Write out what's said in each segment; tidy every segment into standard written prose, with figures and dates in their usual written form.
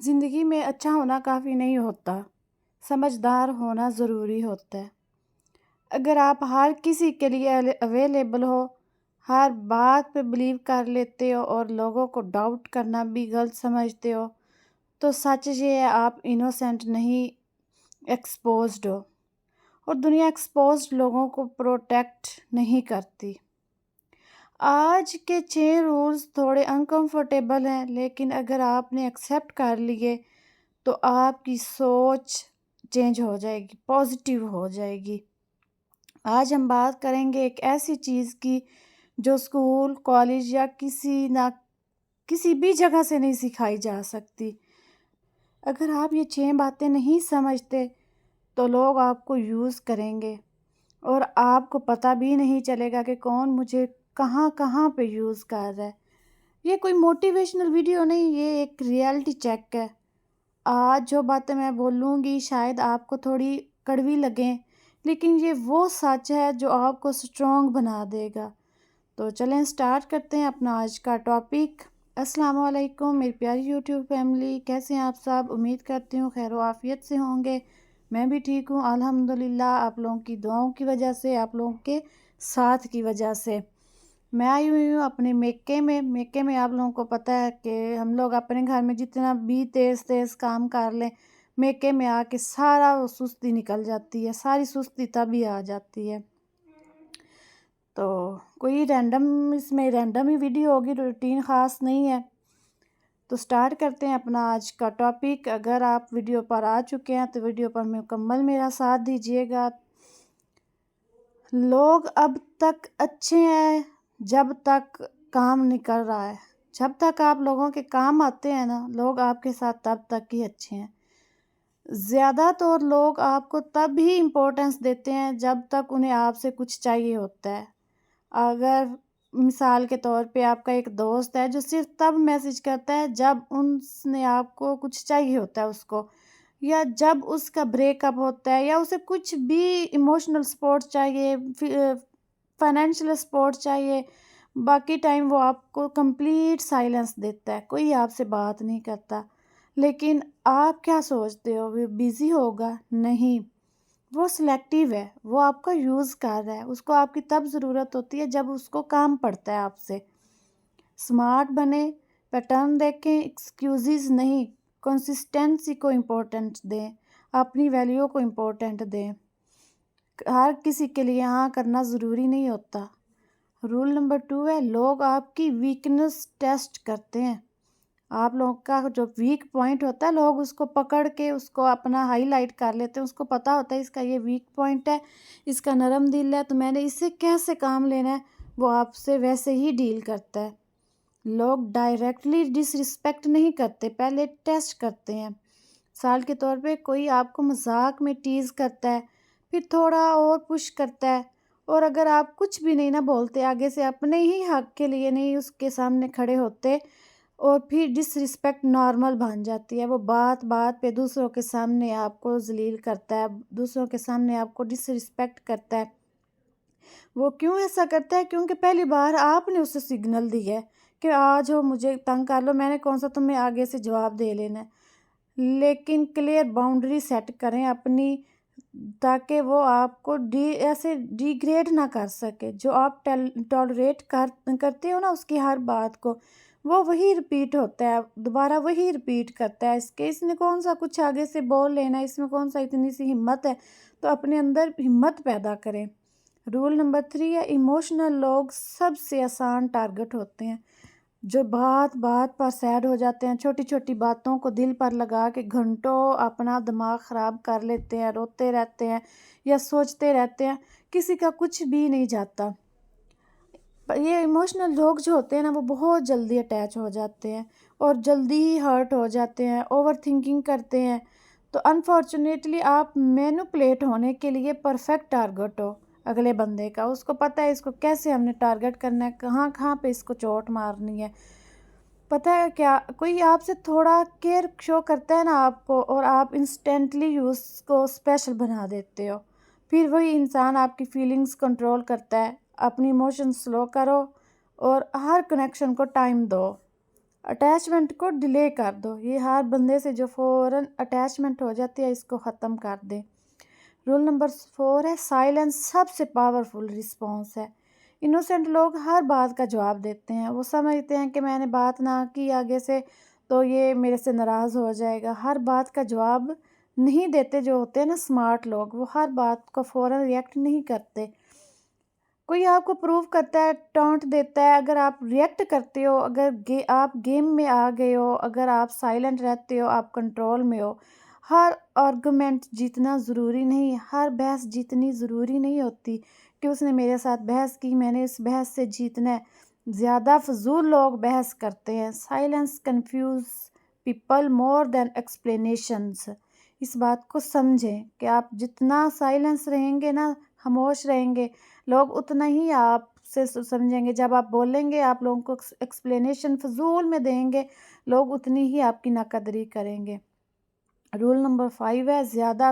زندگی میں اچھا ہونا کافی نہیں ہوتا، سمجھدار ہونا ضروری ہوتا ہے۔ اگر آپ ہر کسی کے لیے اویلیبل ہو، ہر بات پہ بلیو کر لیتے ہو اور لوگوں کو ڈاؤٹ کرنا بھی غلط سمجھتے ہو، تو سچ یہ ہے آپ انوسینٹ نہیں، ایکسپوزڈ ہو، اور دنیا ایکسپوزڈ لوگوں کو پروٹیکٹ نہیں کرتی۔ آج کے 6 رولز تھوڑے انکمفرٹیبل ہیں، لیکن اگر آپ نے ایکسیپٹ کر لیے تو آپ کی سوچ چینج ہو جائے گی، پازیٹیو ہو جائے گی۔ آج ہم بات کریں گے ایک ایسی چیز کی جو اسکول، کالج یا کسی بھی جگہ سے نہیں سکھائی جا سکتی۔ اگر آپ یہ 6 باتیں نہیں سمجھتے تو لوگ آپ کو یوز کریں گے اور آپ کو پتہ بھی نہیں چلے گا کہ کون مجھے کہاں پہ یوز کر رہا ہے۔ یہ کوئی موٹیویشنل ویڈیو نہیں، یہ ایک ریئلٹی چیک ہے۔ آج جو باتیں میں بولوں گی شاید آپ کو تھوڑی کڑوی لگیں، لیکن یہ وہ سچ ہے جو آپ کو اسٹرانگ بنا دے گا۔ تو چلیں سٹارٹ کرتے ہیں اپنا آج کا ٹاپک۔ السلام علیکم میری پیاری یوٹیوب فیملی، کیسے ہیں آپ سب؟ امید کرتی ہوں خیر و عافیت سے ہوں گے۔ میں بھی ٹھیک ہوں الحمدللہ، آپ لوگوں کی دعاؤں کی وجہ سے، آپ لوگوں کے ساتھ کی وجہ سے۔ میں آئی ہوئی ہوں اپنے میکے میں آپ لوگوں کو پتہ ہے کہ ہم لوگ اپنے گھر میں جتنا بھی تیز کام کر لیں، میکے میں آ کے سارا وہ سستی نکل جاتی ہے، ساری سستی تبھی آ جاتی ہے۔ تو کوئی اس میں رینڈم ہی ویڈیو ہوگی، روٹین خاص نہیں ہے۔ تو سٹارٹ کرتے ہیں اپنا آج کا ٹاپک۔ اگر آپ ویڈیو پر آ چکے ہیں تو ویڈیو پر مکمل میرا ساتھ دیجیے گا۔ لوگ اب تک اچھے ہیں جب تک کام نکل رہا ہے، جب تک آپ لوگوں کے کام آتے ہیں نا، لوگ آپ کے ساتھ تب تک ہی اچھے ہیں۔ زیادہ طور لوگ آپ کو تب ہی امپورٹنس دیتے ہیں جب تک انہیں آپ سے کچھ چاہیے ہوتا ہے۔ اگر مثال کے طور پہ آپ کا ایک دوست ہے جو صرف تب میسج کرتا ہے جب اس نے آپ کو کچھ چاہیے ہوتا ہے اس کو، یا جب اس کا بریک اپ ہوتا ہے، یا اسے کچھ بھی ایموشنل سپورٹ چاہیے، فائنینشیل سپورٹ چاہیے، باقی ٹائم وہ آپ کو کمپلیٹ سائلنس دیتا ہے، کوئی آپ سے بات نہیں کرتا۔ لیکن آپ کیا سوچتے ہو وہ بیزی ہوگا؟ نہیں، وہ سلیکٹیو ہے، وہ آپ کا یوز کر رہا ہے، اس کو آپ کی تب ضرورت ہوتی ہے جب اس کو کام پڑتا ہے آپ سے۔ سمارٹ بنے، پیٹرن دیکھیں، ایکسکیوزز نہیں، کنسسٹنسی کو امپورٹنٹ دیں، اپنی ویلیو کو امپورٹنٹ دیں۔ ہر کسی کے لیے ہاں کرنا ضروری نہیں ہوتا۔ رول نمبر 2 ہے، لوگ آپ کی ویکنس ٹیسٹ کرتے ہیں۔ آپ لوگوں کا جو ویک پوائنٹ ہوتا ہے، لوگ اس کو پکڑ کے اس کو اپنا ہائی لائٹ کر لیتے ہیں، اس کو پتہ ہوتا ہے اس کا یہ ویک پوائنٹ ہے، اس کا نرم دل ہے، تو میں نے اس سے کیسے کام لینا ہے، وہ آپ سے ویسے ہی ڈیل کرتا ہے۔ لوگ ڈائریکٹلی ڈس رسپیکٹ نہیں کرتے، پہلے ٹیسٹ کرتے ہیں۔ مثال کے طور پہ کوئی آپ کو مذاق میں ٹیز کرتا ہے، پھر تھوڑا اور پش کرتا ہے، اور اگر آپ کچھ بھی نہیں نہ بولتے، آگے سے اپنے ہی حق کے لیے نہیں اس کے سامنے کھڑے ہوتے، اور پھر ڈس رسپیکٹ نارمل بن جاتی ہے، وہ بات پہ دوسروں کے سامنے آپ کو ذلیل کرتا ہے، دوسروں کے سامنے آپ کو ڈس رسپیکٹ کرتا ہے۔ وہ کیوں ایسا کرتا ہے؟ کیونکہ پہلی بار آپ نے اسے سگنل دی ہے کہ آج ہو مجھے تنگ کر لو، میں نے کون سا تمہیں آگے سے جواب دے لینا ہے۔ لیکن کلیئر باؤنڈری سیٹ کریں اپنی، تاکہ وہ آپ کو ایسے ڈیگریڈ نہ کر سکے۔ جو آپ ٹالریٹ کرتے ہو نا اس کی ہر بات کو، وہ وہی رپیٹ ہوتا ہے، دوبارہ وہی رپیٹ کرتا ہے، اس نے کون سا کچھ آگے سے بول لینا، اس میں کون سا اتنی سی ہمت ہے، تو اپنے اندر ہمت پیدا کریں۔ رول نمبر 3 ہے، ایموشنل لوگ سب سے آسان ٹارگٹ ہوتے ہیں، جو بات پر سیڈ ہو جاتے ہیں، چھوٹی چھوٹی باتوں کو دل پر لگا کے گھنٹوں اپنا دماغ خراب کر لیتے ہیں، روتے رہتے ہیں یا سوچتے رہتے ہیں، کسی کا کچھ بھی نہیں جاتا۔ یہ ایموشنل لوگ جو ہوتے ہیں نا، وہ بہت جلدی اٹیچ ہو جاتے ہیں اور جلدی ہی ہرٹ ہو جاتے ہیں، اوور تھنکنگ کرتے ہیں۔ تو انفارچونیٹلی آپ مینوپلیٹ ہونے کے لیے پرفیکٹ ٹارگٹ ہو اگلے بندے کا، اس کو پتہ ہے اس کو کیسے ہم نے ٹارگٹ کرنا ہے، کہاں پہ اس کو چوٹ مارنی ہے۔ پتہ ہے کیا، کوئی آپ سے تھوڑا کیئر شو کرتا ہے نا آپ کو، اور آپ انسٹنٹلی اس کو اسپیشل بنا دیتے ہو، پھر وہی انسان آپ کی فیلنگز کنٹرول کرتا ہے۔ اپنی ایموشن سلو کرو اور ہر کنیکشن کو ٹائم دو۔ اٹیچمنٹ کو ڈیلے کر دو، یہ ہر بندے سے جو فوراً اٹیچمنٹ ہو جاتی ہے اس کو ختم کر دیں۔ رول نمبر 4 ہے سائلنس سب سے پاورفل رسپانس ہے۔ انوسینٹ لوگ ہر بات کا جواب دیتے ہیں، وہ سمجھتے ہیں کہ میں نے بات نہ کی آگے سے تو یہ میرے سے ناراض ہو جائے گا، ہر بات کا جواب نہیں دیتے۔ جو ہوتے ہیں نا اسمارٹ لوگ، وہ ہر بات کو فوراً ریئیکٹ نہیں کرتے۔ کوئی آپ کو پروف کرتا ہے، ٹانٹ دیتا ہے، اگر آپ ریئیکٹ کرتے ہو، اگر آپ گیم میں آ گئے ہو، اگر آپ سائلنٹ رہتے ہو، آپ کنٹرول میں ہو۔ ہر آرگومنٹ جیتنا ضروری نہیں، ہر بحث جیتنی ضروری نہیں ہوتی کہ اس نے میرے ساتھ بحث کی میں نے اس بحث سے جیتنا ہے۔ زیادہ فضول لوگ بحث کرتے ہیں۔ سائلنس کنفیوز پیپل مور دین ایکسپلینیشنز۔ اس بات کو سمجھیں کہ آپ جتنا سائلنس رہیں گے نا، خاموش رہیں گے، لوگ اتنا ہی آپ سے سمجھیں گے۔ جب آپ بولیں گے، آپ لوگوں کو ایکسپلینیشن فضول میں دیں گے، لوگ اتنی ہی آپ کی ناقدری کریں گے۔ رول نمبر 5 ہے زیادہ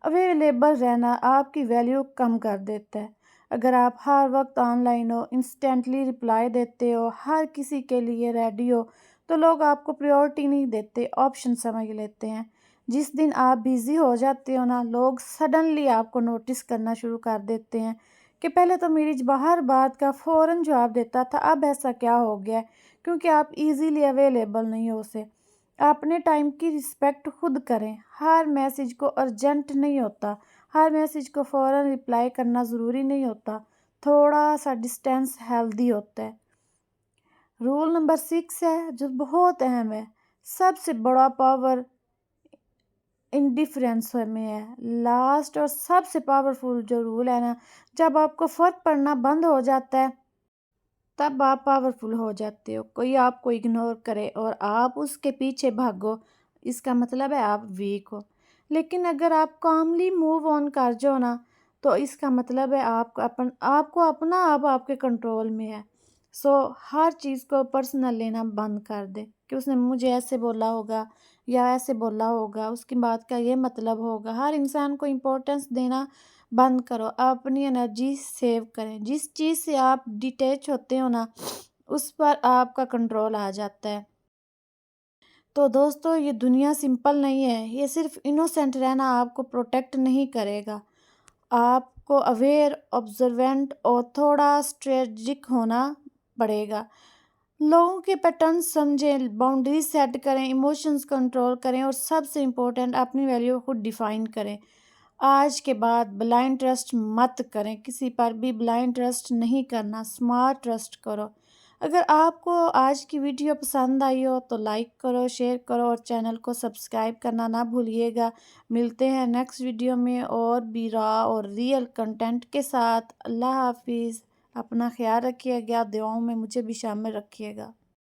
اویلیبل رہنا آپ کی ویلیو کم کر دیتا ہے۔ اگر آپ ہر وقت on line who, instantly reply دیتے ہو، ہر کسی کے لیے ریڈی ہو، تو لوگ آپ کو پریورٹی نہیں دیتے، آپشن سمجھ لیتے ہیں۔ جس دن آپ بیزی ہو جاتے ہو نا، لوگ سڈنلی آپ کو نوٹس کرنا شروع کر دیتے ہیں کہ پہلے تو میری ہر بات کا فوراً جواب دیتا تھا، اب ایسا کیا ہو گیا ہے؟ کیونکہ آپ ایزیلی اویلیبل نہیں ہو اسے۔ اپنے ٹائم کی رسپیکٹ خود کریں، ہر میسیج کو ارجنٹ نہیں ہوتا، ہر میسیج کو فوراً رپلائی کرنا ضروری نہیں ہوتا، تھوڑا سا ڈسٹینس ہیلدی ہوتا ہے۔ رول نمبر 6 ہے جو بہت اہم ہے، سب سے بڑا پاور انڈیفرنس میں ہے۔ لاسٹ اور سب سے پاورفل جو رول ہے نا، جب آپ کو فرق پڑنا بند ہو جاتا ہے تب آپ پاورفل ہو جاتے ہو۔ کوئی آپ کو اگنور کرے اور آپ اس کے پیچھے بھاگو، اس کا مطلب ہے آپ ویک ہو۔ لیکن اگر آپ کاملی موو آن کر جاؤ نا، تو اس کا مطلب ہے آپ کو اپنا آپ کے کنٹرول میں ہے۔ ہر چیز کو پرسنل لینا بند کر دے کہ اس نے مجھے ایسے بولا ہوگا یا ایسے بولا ہوگا، اس کی بات کا یہ مطلب ہوگا۔ ہر انسان کو امپورٹنس دینا بند کرو، اپنی انرجی سیو کریں۔ جس چیز سے آپ ڈیٹیچ ہوتے ہو نا، اس پر آپ کا کنٹرول آ جاتا ہے۔ تو دوستو، یہ دنیا سمپل نہیں ہے، یہ صرف انوسینٹ رہنا آپ کو پروٹیکٹ نہیں کرے گا۔ آپ کو اویئر، آبزروینٹ اور تھوڑا اسٹریٹجک ہونا پڑے گا۔ لوگوں کے پیٹرنز سمجھیں، باؤنڈریز سیٹ کریں، ایموشنز کنٹرول کریں اور سب سے امپورٹنٹ اپنی ویلیو خود ڈیفائن کریں۔ آج کے بعد بلائنڈ ٹرسٹ مت کریں، کسی پر بھی بلائنڈ ٹرسٹ نہیں کرنا، سمارٹ ٹرسٹ کرو۔ اگر آپ کو آج کی ویڈیو پسند آئی ہو تو لائک کرو، شیئر کرو اور چینل کو سبسکرائب کرنا نہ بھولیے گا۔ ملتے ہیں نیکسٹ ویڈیو میں اور بھی را اور ریئل کنٹینٹ کے ساتھ۔ اللہ حافظ۔ اپنا خیال رکھیے گا، دعاؤں میں مجھے بھی شامل رکھیے گا۔